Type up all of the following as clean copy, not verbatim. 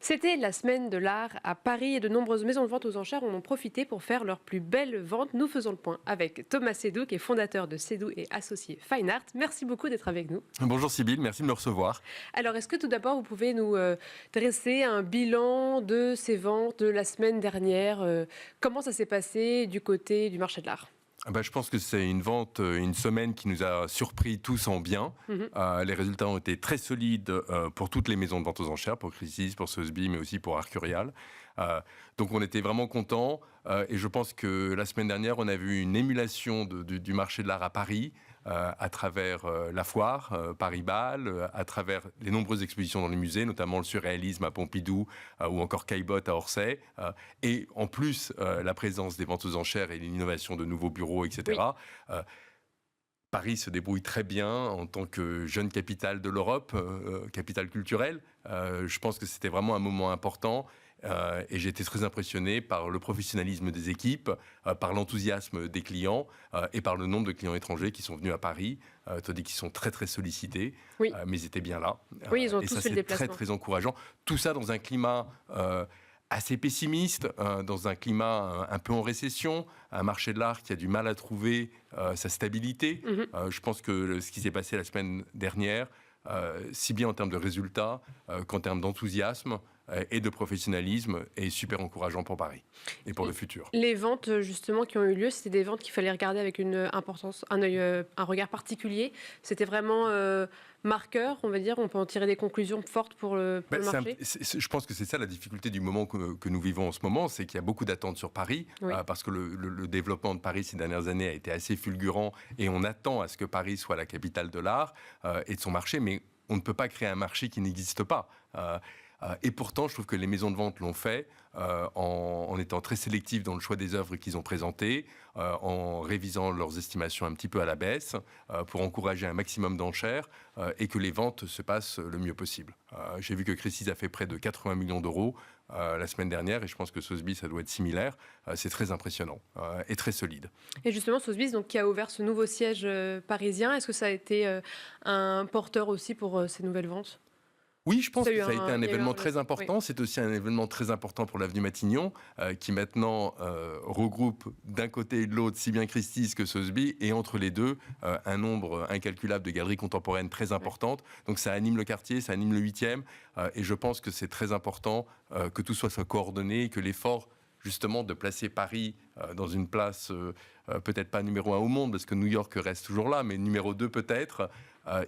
C'était la semaine de l'art à Paris et de nombreuses maisons de vente aux enchères en ont profité pour faire leurs plus belles ventes. Nous faisons le point avec Thomas Sédou, qui est fondateur de Sédou et associé Fine Art. Merci beaucoup d'être avec nous. Bonjour Sybille, merci de me recevoir. Alors, est-ce que tout d'abord, vous pouvez nous dresser un bilan de ces ventes de la semaine dernière Comment ça s'est passé du côté du marché de l'art? Je pense que c'est une semaine qui nous a surpris tous en bien. Les résultats ont été très solides pour toutes les maisons de vente aux enchères, pour Christie's, pour Sotheby's, mais aussi pour Arcurial. Donc on était vraiment contents. Et je pense que la semaine dernière, on a vu une émulation du marché de l'art à Paris, à travers la foire, Paris-Bâle, à travers les nombreuses expositions dans les musées, notamment le surréalisme à Pompidou ou encore Caillebotte à Orsay. Et en plus, la présence des ventes aux enchères et l'innovation de nouveaux bureaux, etc. Oui. Paris se débrouille très bien en tant que jeune capitale de l'Europe, capitale culturelle. Je pense que c'était vraiment un moment important. Et j'ai été très impressionné par le professionnalisme des équipes, par l'enthousiasme des clients et par le nombre de clients étrangers qui sont venus à Paris, tandis qu'ils sont très très sollicités, Oui. mais ils étaient bien là. Oui, ils ont et tous ça, fait le c'est très déplacement. très encourageant. Tout ça dans un climat assez pessimiste, dans un climat un peu en récession, un marché de l'art qui a du mal à trouver sa stabilité. Je pense que ce qui s'est passé la semaine dernière, si bien en termes de résultats qu'en termes d'enthousiasme et de professionnalisme, est super encourageant pour Paris et pour le futur. Les ventes, justement, qui ont eu lieu, c'était des ventes qu'il fallait regarder avec une importance, un regard particulier. C'était vraiment marqueur, on va dire. On peut en tirer des conclusions fortes pour le marché. Je pense que c'est ça la difficulté du moment que nous vivons en ce moment, c'est qu'il y a beaucoup d'attentes sur Paris, Oui. parce que le développement de Paris ces dernières années a été assez fulgurant et on attend à ce que Paris soit la capitale de l'art et de son marché, mais on ne peut pas créer un marché qui n'existe pas. Et pourtant, je trouve que les maisons de vente l'ont fait en étant très sélectifs dans le choix des œuvres qu'ils ont présentées, en révisant leurs estimations un petit peu à la baisse, pour encourager un maximum d'enchères et que les ventes se passent le mieux possible. J'ai vu que Christie's a fait près de 80 millions d'euros la semaine dernière et je pense que Sotheby's, ça doit être similaire. C'est très impressionnant et très solide. Et justement, Sotheby's, donc, qui a ouvert ce nouveau siège parisien, est-ce que ça a été un porteur aussi pour ces nouvelles ventes? Oui, je pense Ça a que eu ça a été un il y a eu événement un très important. oui. C'est aussi un événement très important pour l'avenue Matignon, qui maintenant regroupe d'un côté et de l'autre, si bien Christie's que Sotheby's, et entre les deux, un nombre incalculable de galeries contemporaines très importantes. Donc ça anime le quartier, ça anime le 8e, et je pense que c'est très important que tout soit coordonné, et que l'effort justement de placer Paris dans une place peut-être pas numéro 1 au monde, parce que New York reste toujours là, mais numéro 2 peut-être.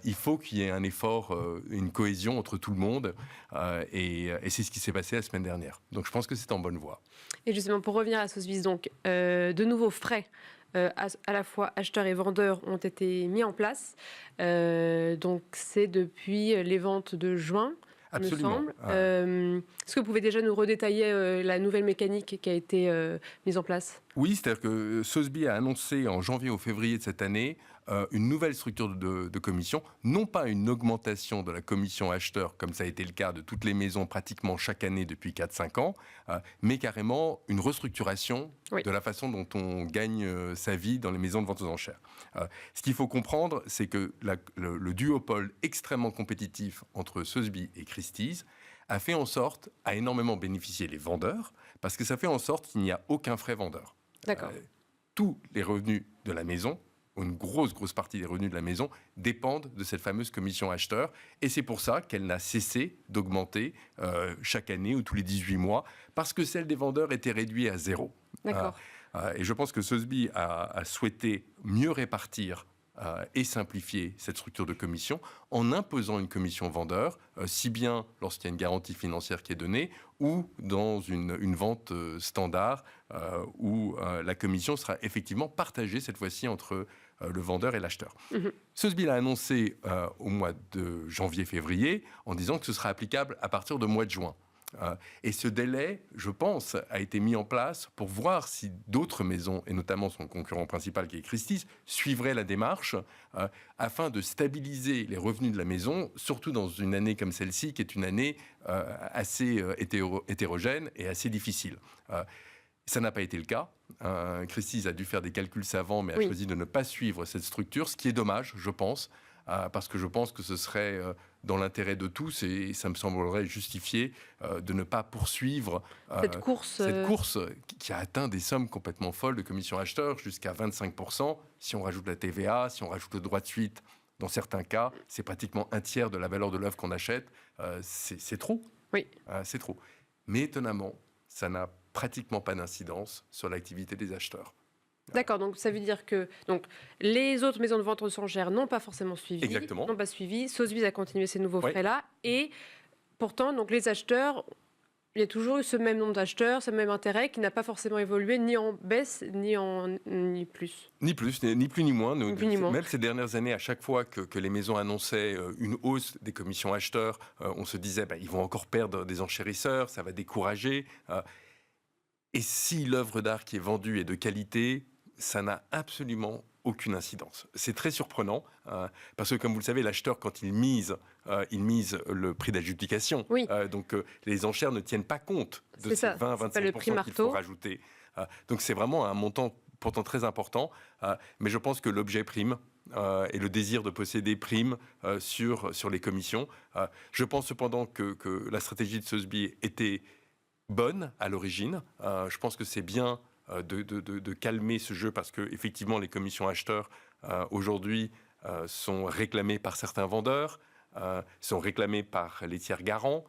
Il faut qu'il y ait un effort, une cohésion entre tout le monde, et c'est ce qui s'est passé la semaine dernière. Donc je pense que c'est en bonne voie. Et justement, pour revenir à Sotheby's, donc, de nouveaux frais à la fois acheteurs et vendeurs ont été mis en place. Donc c'est depuis les ventes de juin, il me Absolument. semble. Est-ce que vous pouvez déjà nous redétailler la nouvelle mécanique qui a été mise en place? Oui, c'est-à-dire que Sotheby's a annoncé en janvier ou février de cette année une nouvelle structure de commission, non pas une augmentation de la commission acheteur, comme ça a été le cas de toutes les maisons pratiquement chaque année depuis 4-5 ans, mais carrément une restructuration de la façon dont on gagne sa vie dans les maisons de vente aux enchères. Ce qu'il faut comprendre, c'est que le duopole extrêmement compétitif entre Sotheby's et Christie's a fait en sorte à énormément bénéficier les vendeurs, parce que ça fait en sorte qu'il n'y a aucun frais vendeur. D'accord. Tous les revenus de la maison, ou une grosse partie des revenus de la maison, dépendent de cette fameuse commission acheteur. Et c'est pour ça qu'elle n'a cessé d'augmenter chaque année ou tous les 18 mois, parce que celle des vendeurs était réduite à 0. D'accord. Et je pense que Sotheby's a souhaité mieux répartir et simplifier cette structure de commission en imposant une commission vendeur, si bien lorsqu'il y a une garantie financière qui est donnée, ou dans une vente standard où la commission sera effectivement partagée cette fois-ci entre le vendeur et l'acheteur. Sotheby's l'a annoncé au mois de janvier-février en disant que ce sera applicable à partir du mois de juin. Et ce délai, je pense, a été mis en place pour voir si d'autres maisons, et notamment son concurrent principal qui est Christie's, suivraient la démarche afin de stabiliser les revenus de la maison, surtout dans une année comme celle-ci, qui est une année assez hétérogène et assez difficile. Ça n'a pas été le cas. Christie's a dû faire des calculs savants, mais a choisi de ne pas suivre cette structure, ce qui est dommage, je pense. parce que je pense que ce serait dans l'intérêt de tous et ça me semblerait justifié de ne pas poursuivre Cette course, cette course qui a atteint des sommes complètement folles de commission acheteur, jusqu'à 25%. Si on rajoute la TVA, si on rajoute le droit de suite, dans certains cas, c'est pratiquement un tiers de la valeur de l'œuvre qu'on achète. C'est trop. oui. C'est trop. Mais étonnamment, ça n'a pratiquement pas d'incidence sur l'activité des acheteurs. D'accord, donc ça veut dire que les autres maisons de vente aux enchères n'ont pas forcément suivi. Exactement. N'ont pas suivi. Sotheby's a continué ces nouveaux Oui. frais-là. Et pourtant, donc, les acheteurs, il y a toujours eu ce même nombre d'acheteurs, ce même intérêt qui n'a pas forcément évolué ni en baisse ni plus. Ni plus ni moins. Ni plus ni moins. Même ces dernières années, à chaque fois que les maisons annonçaient une hausse des commissions acheteurs, on se disait ils vont encore perdre des enchérisseurs, ça va décourager. Et si l'œuvre d'art qui est vendue est de qualité, ça n'a absolument aucune incidence. C'est très surprenant, parce que comme vous le savez, l'acheteur, quand il mise le prix d'adjudication. Oui. Donc les enchères ne tiennent pas compte de C'est ces ça, c'est pas le prix 20-25% qu'il faut marteau. rajouter. Donc c'est vraiment un montant pourtant très important, mais je pense que l'objet prime et le désir de posséder prime sur les commissions. Je pense cependant que la stratégie de Sotheby's était bonne à l'origine. Je pense que c'est bien de calmer ce jeu parce que effectivement les commissions acheteurs aujourd'hui sont réclamées par certains vendeurs, sont réclamées par les tiers garants,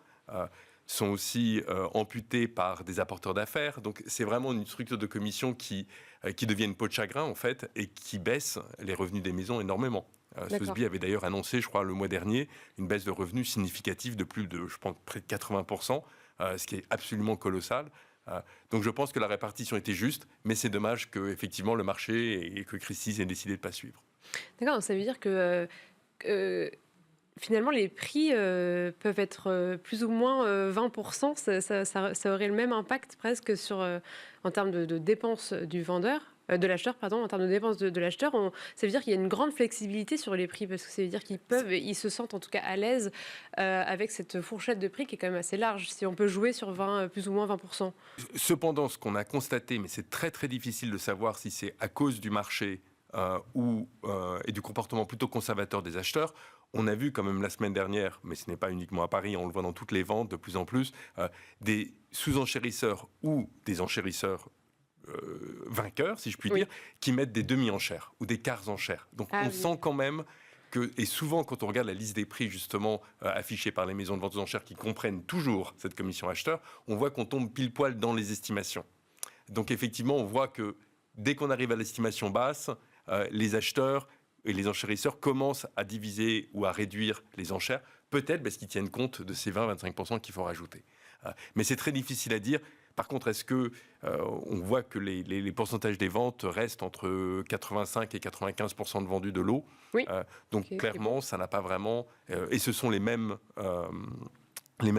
sont aussi amputées par des apporteurs d'affaires. Donc c'est vraiment une structure de commission qui devient une peau de chagrin en fait et qui baisse les revenus des maisons énormément. Sotheby's avait d'ailleurs annoncé, je crois, le mois dernier, une baisse de revenus significative de plus de, je pense, près de 80%, ce qui est absolument colossal. Donc je pense que la répartition était juste, mais c'est dommage que effectivement le marché et que Christie's ait décidé de ne pas suivre. D'accord, donc ça veut dire que finalement les prix peuvent être plus ou moins 20%. Ça aurait le même impact presque en termes de dépenses du vendeur. De l'acheteur, pardon, en termes de dépenses de l'acheteur, ça veut dire qu'il y a une grande flexibilité sur les prix, parce que ça veut dire ils se sentent en tout cas à l'aise avec cette fourchette de prix qui est quand même assez large, si on peut jouer sur plus ou moins 20%. Cependant, ce qu'on a constaté, mais c'est très très difficile de savoir si c'est à cause du marché et du comportement plutôt conservateur des acheteurs, on a vu quand même la semaine dernière, mais ce n'est pas uniquement à Paris, on le voit dans toutes les ventes de plus en plus, des sous-enchérisseurs ou des enchérisseurs vainqueurs, si je puis dire, qui mettent des demi-enchères ou des quarts enchères. Donc on sent quand même que, et souvent quand on regarde la liste des prix justement affichée par les maisons de vente aux enchères qui comprennent toujours cette commission acheteur, on voit qu'on tombe pile poil dans les estimations. Donc effectivement, on voit que dès qu'on arrive à l'estimation basse, les acheteurs et les enchérisseurs commencent à diviser ou à réduire les enchères, peut-être parce qu'ils tiennent compte de ces 20-25% qu'il faut rajouter. Mais c'est très difficile à dire. Par contre, est-ce que on voit que les pourcentages des ventes restent entre 85 et 95% de vendus de lot. Donc clairement, ça n'a pas vraiment... et ce sont les mêmes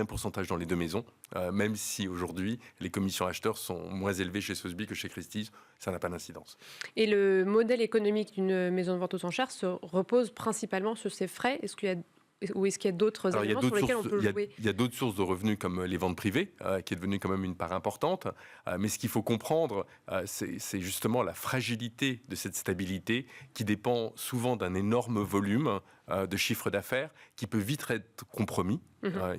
pourcentages dans les deux maisons, même si aujourd'hui, les commissions acheteurs sont moins élevées chez Sotheby's que chez Christie's, ça n'a pas d'incidence. Et le modèle économique d'une maison de vente aux enchères se repose principalement sur ces frais. Ou est-ce qu'il y a d'autres éléments sur lesquels on peut jouer ? Il y a d'autres sources de revenus comme les ventes privées, qui est devenue quand même une part importante. Mais ce qu'il faut comprendre, c'est justement la fragilité de cette stabilité qui dépend souvent d'un énorme volume de chiffre d'affaires qui peut vite être compromis.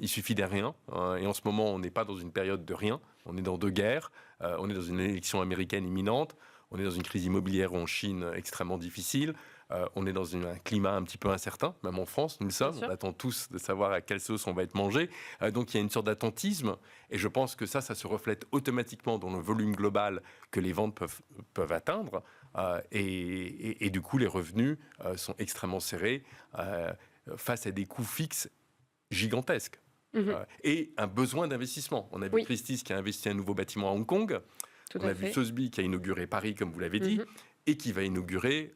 Il suffit d'un rien. Et en ce moment, on n'est pas dans une période de rien. On est dans deux guerres. On est dans une élection américaine imminente. On est dans une crise immobilière en Chine extrêmement difficile. On est dans un climat un petit peu incertain, même en France, nous le sommes. On attend tous de savoir à quelle sauce on va être mangé. Donc il y a une sorte d'attentisme, et je pense que ça se reflète automatiquement dans le volume global que les ventes peuvent atteindre. Et du coup, les revenus sont extrêmement serrés face à des coûts fixes gigantesques. Et un besoin d'investissement. On a vu Christie's qui a investi un nouveau bâtiment à Hong Kong. On a vu Sotheby's qui a inauguré Paris, comme vous l'avez dit. Et qui va inaugurer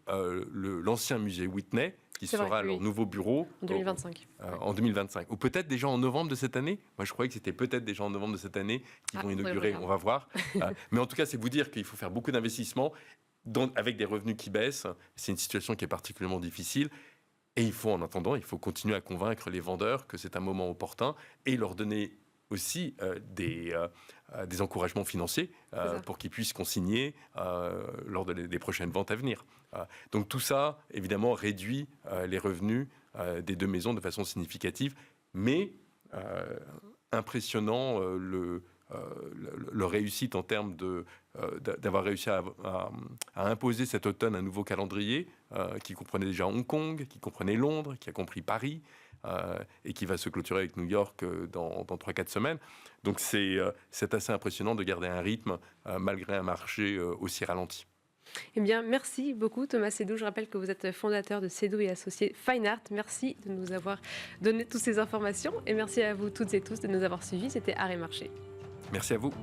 l'ancien musée Whitney, qui sera leur nouveau bureau en 2025. En 2025. Ou peut-être déjà en novembre de cette année. Moi, je croyais que c'était peut-être déjà en novembre de cette année qu'ils vont inaugurer. On va voir. Mais en tout cas, c'est vous dire qu'il faut faire beaucoup d'investissements avec des revenus qui baissent. C'est une situation qui est particulièrement difficile. Et en attendant, il faut continuer à convaincre les vendeurs que c'est un moment opportun et leur donner aussi des encouragements financiers pour qu'ils puissent consigner lors des prochaines ventes à venir. Donc tout ça, évidemment, réduit les revenus des deux maisons de façon significative, mais impressionnant leur réussite en termes d'avoir réussi à imposer cet automne un nouveau calendrier qui comprenait déjà Hong Kong, qui comprenait Londres, qui a compris Paris, et qui va se clôturer avec New York dans 3-4 semaines. Donc c'est assez impressionnant de garder un rythme malgré un marché aussi ralenti. Eh bien, merci beaucoup Thomas Sédou. Je rappelle que vous êtes fondateur de Sédou et associé Fine Art. Merci de nous avoir donné toutes ces informations et merci à vous toutes et tous de nous avoir suivis. C'était Art et Marché. Merci à vous.